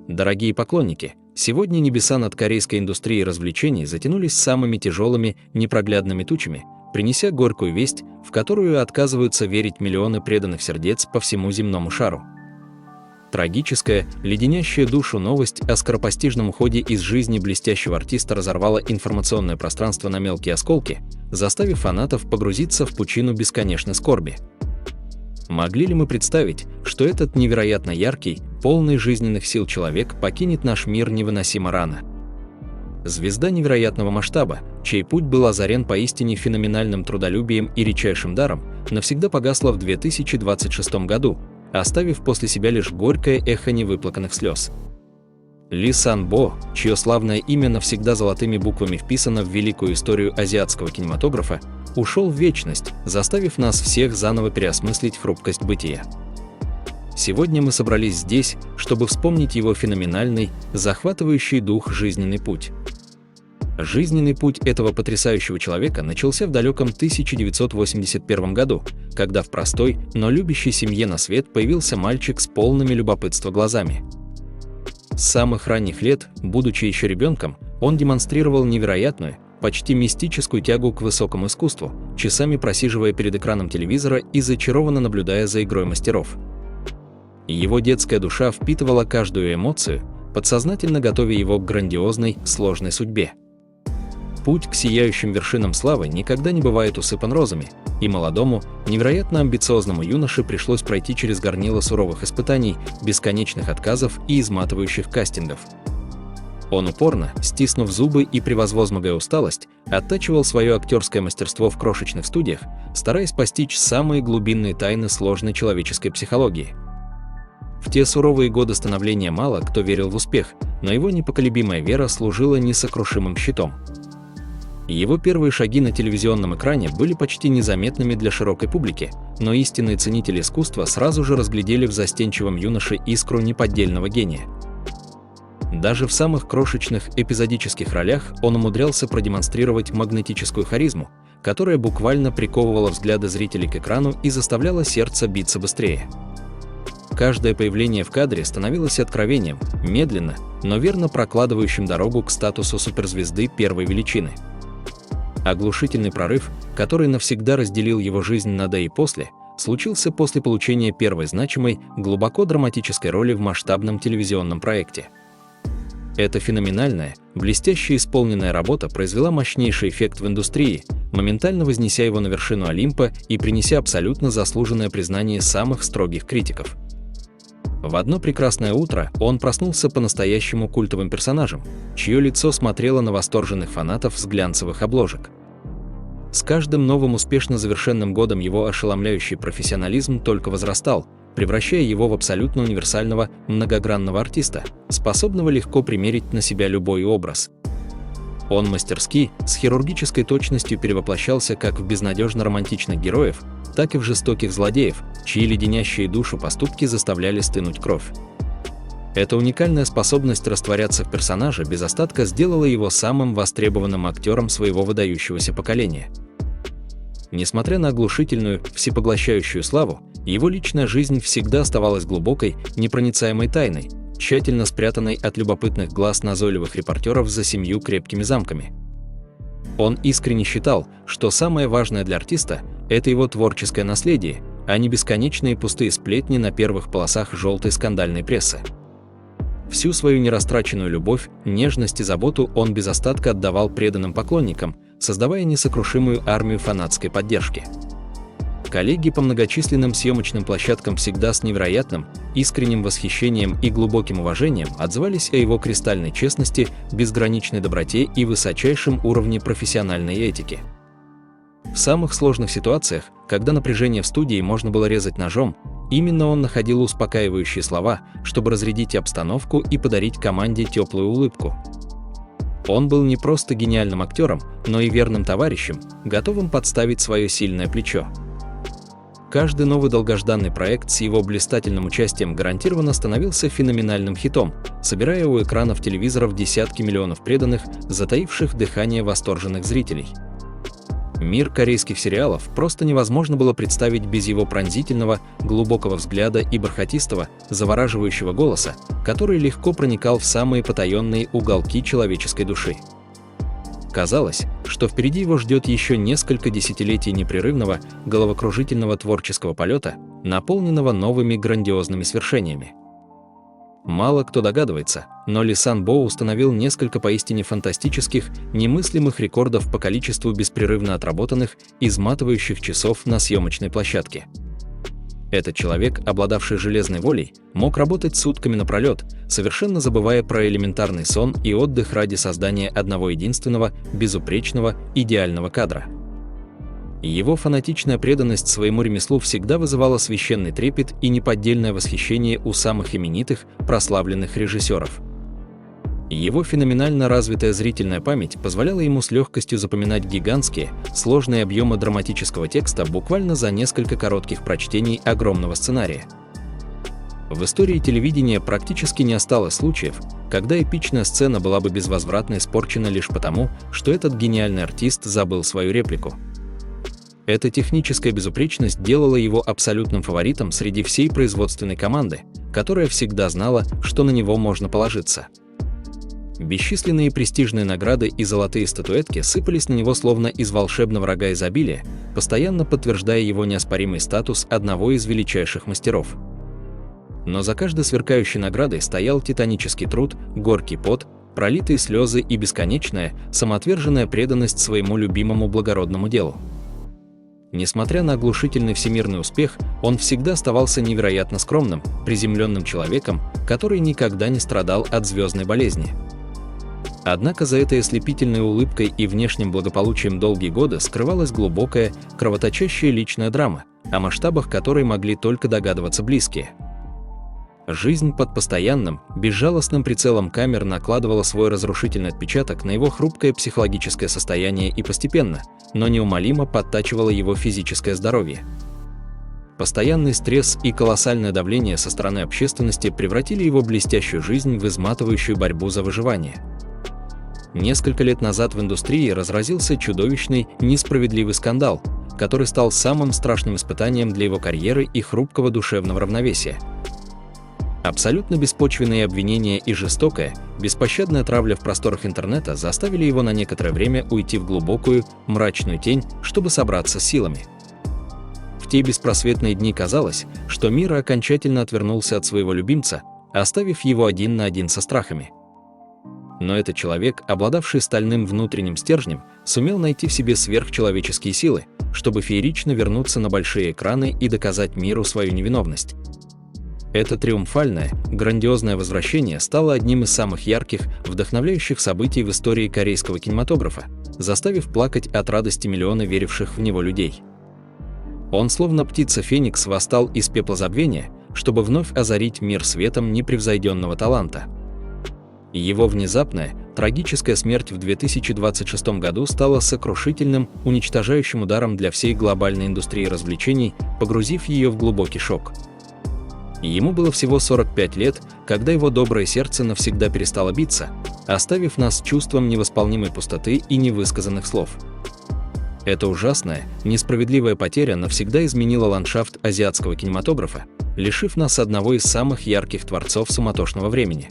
Дорогие поклонники, сегодня небеса над корейской индустрией развлечений затянулись самыми тяжелыми, непроглядными тучами, принеся горькую весть, в которую отказываются верить миллионы преданных сердец по всему земному шару. Трагическая, леденящая душу новость о скоропостижном уходе из жизни блестящего артиста разорвала информационное пространство на мелкие осколки, заставив фанатов погрузиться в пучину бесконечной скорби. Могли ли мы представить, что этот невероятно яркий, полный жизненных сил человек покинет наш мир невыносимо рано? Звезда невероятного масштаба, чей путь был озарен поистине феноменальным трудолюбием и редчайшим даром, навсегда погасла в 2026 году, оставив после себя лишь горькое эхо невыплаканных слез. Ли Сан-бо, чье славное имя навсегда золотыми буквами вписано в великую историю азиатского кинематографа, ушел в вечность, заставив нас всех заново переосмыслить хрупкость бытия. Сегодня мы собрались здесь, чтобы вспомнить его феноменальный, захватывающий дух жизненный путь. Жизненный путь этого потрясающего человека начался в далеком 1981 году, когда в простой, но любящей семье на свет появился мальчик с полными любопытства глазами. С самых ранних лет, будучи еще ребенком, он демонстрировал невероятную, почти мистическую тягу к высокому искусству, часами просиживая перед экраном телевизора и зачарованно наблюдая за игрой мастеров. Его детская душа впитывала каждую эмоцию, подсознательно готовя его к грандиозной, сложной судьбе. Путь к сияющим вершинам славы никогда не бывает усыпан розами, и молодому, невероятно амбициозному юноше пришлось пройти через горнило суровых испытаний, бесконечных отказов и изматывающих кастингов. Он упорно, стиснув зубы и превозмогая усталость, оттачивал свое актерское мастерство в крошечных студиях, стараясь постичь самые глубинные тайны сложной человеческой психологии. В те суровые годы становления мало кто верил в успех, но его непоколебимая вера служила несокрушимым щитом. Его первые шаги на телевизионном экране были почти незаметными для широкой публики, но истинные ценители искусства сразу же разглядели в застенчивом юноше искру неподдельного гения. Даже в самых крошечных эпизодических ролях он умудрялся продемонстрировать магнетическую харизму, которая буквально приковывала взгляды зрителей к экрану и заставляла сердце биться быстрее. Каждое появление в кадре становилось откровением, медленно, но верно прокладывающим дорогу к статусу суперзвезды первой величины. Оглушительный прорыв, который навсегда разделил его жизнь на до и после, случился после получения первой значимой, глубоко драматической роли в масштабном телевизионном проекте. Эта феноменальная, блестяще исполненная работа произвела мощнейший эффект в индустрии, моментально вознеся его на вершину Олимпа и принеся абсолютно заслуженное признание самых строгих критиков. В одно прекрасное утро он проснулся по-настоящему культовым персонажем, чье лицо смотрело на восторженных фанатов с глянцевых обложек. С каждым новым успешно завершенным годом его ошеломляющий профессионализм только возрастал, превращая его в абсолютно универсального, многогранного артиста, способного легко примерить на себя любой образ. Он мастерски, с хирургической точностью перевоплощался как в безнадежно романтичных героев, так и в жестоких злодеев, чьи леденящие душу поступки заставляли стынуть кровь. Эта уникальная способность растворяться в персонаже без остатка сделала его самым востребованным актером своего выдающегося поколения. Несмотря на оглушительную, всепоглощающую славу, его личная жизнь всегда оставалась глубокой, непроницаемой тайной, тщательно спрятанной от любопытных глаз назойливых репортеров за 7 крепкими замками. Он искренне считал, что самое важное для артиста – это его творческое наследие, а не бесконечные пустые сплетни на первых полосах желтой скандальной прессы. Всю свою нерастраченную любовь, нежность и заботу он без остатка отдавал преданным поклонникам, создавая несокрушимую армию фанатской поддержки. Коллеги по многочисленным съемочным площадкам всегда с невероятным, искренним восхищением и глубоким уважением отзывались о его кристальной честности, безграничной доброте и высочайшем уровне профессиональной этики. В самых сложных ситуациях, когда напряжение в студии можно было резать ножом, именно он находил успокаивающие слова, чтобы разрядить обстановку и подарить команде теплую улыбку. Он был не просто гениальным актером, но и верным товарищем, готовым подставить свое сильное плечо. Каждый новый долгожданный проект с его блистательным участием гарантированно становился феноменальным хитом, собирая у экранов телевизоров десятки миллионов преданных, затаивших дыхание восторженных зрителей. Мир корейских сериалов просто невозможно было представить без его пронзительного, глубокого взгляда и бархатистого, завораживающего голоса, который легко проникал в самые потаенные уголки человеческой души. Казалось, что впереди его ждет еще несколько десятилетий непрерывного, головокружительного творческого полета, наполненного новыми грандиозными свершениями. Мало кто догадывается, но Ли Сан Бо установил несколько поистине фантастических, немыслимых рекордов по количеству беспрерывно отработанных, изматывающих часов на съемочной площадке. Этот человек, обладавший железной волей, мог работать сутками напролет, совершенно забывая про элементарный сон и отдых ради создания одного единственного, безупречного, идеального кадра. Его фанатичная преданность своему ремеслу всегда вызывала священный трепет и неподдельное восхищение у самых именитых, прославленных режиссеров. Его феноменально развитая зрительная память позволяла ему с легкостью запоминать гигантские, сложные объемы драматического текста буквально за несколько коротких прочтений огромного сценария. В истории телевидения практически не осталось случаев, когда эпичная сцена была бы безвозвратно испорчена лишь потому, что этот гениальный артист забыл свою реплику. Эта техническая безупречность делала его абсолютным фаворитом среди всей производственной команды, которая всегда знала, что на него можно положиться. Бесчисленные престижные награды и золотые статуэтки сыпались на него словно из волшебного рога изобилия, постоянно подтверждая его неоспоримый статус одного из величайших мастеров. Но за каждой сверкающей наградой стоял титанический труд, горький пот, пролитые слезы и бесконечная, самоотверженная преданность своему любимому благородному делу. Несмотря на оглушительный всемирный успех, он всегда оставался невероятно скромным, приземленным человеком, который никогда не страдал от звездной болезни. Однако за этой ослепительной улыбкой и внешним благополучием долгие годы скрывалась глубокая, кровоточащая личная драма, о масштабах которой могли только догадываться близкие. Жизнь под постоянным, безжалостным прицелом камер накладывала свой разрушительный отпечаток на его хрупкое психологическое состояние и постепенно, но неумолимо подтачивала его физическое здоровье. Постоянный стресс и колоссальное давление со стороны общественности превратили его блестящую жизнь в изматывающую борьбу за выживание. Несколько лет назад в индустрии разразился чудовищный, несправедливый скандал, который стал самым страшным испытанием для его карьеры и хрупкого душевного равновесия. Абсолютно беспочвенные обвинения и жестокая, беспощадная травля в просторах интернета заставили его на некоторое время уйти в глубокую, мрачную тень, чтобы собраться с силами. В те беспросветные дни казалось, что мир окончательно отвернулся от своего любимца, оставив его один на один со страхами. Но этот человек, обладавший стальным внутренним стержнем, сумел найти в себе сверхчеловеческие силы, чтобы феерично вернуться на большие экраны и доказать миру свою невиновность. Это триумфальное, грандиозное возвращение стало одним из самых ярких, вдохновляющих событий в истории корейского кинематографа, заставив плакать от радости миллионы веривших в него людей. Он словно птица-феникс восстал из пепла забвения, чтобы вновь озарить мир светом непревзойденного таланта. Его внезапная, трагическая смерть в 2026 году стала сокрушительным, уничтожающим ударом для всей глобальной индустрии развлечений, погрузив ее в глубокий шок. Ему было всего 45 лет, когда его доброе сердце навсегда перестало биться, оставив нас с чувством невосполнимой пустоты и невысказанных слов. Эта ужасная, несправедливая потеря навсегда изменила ландшафт азиатского кинематографа, лишив нас одного из самых ярких творцов суматошного времени.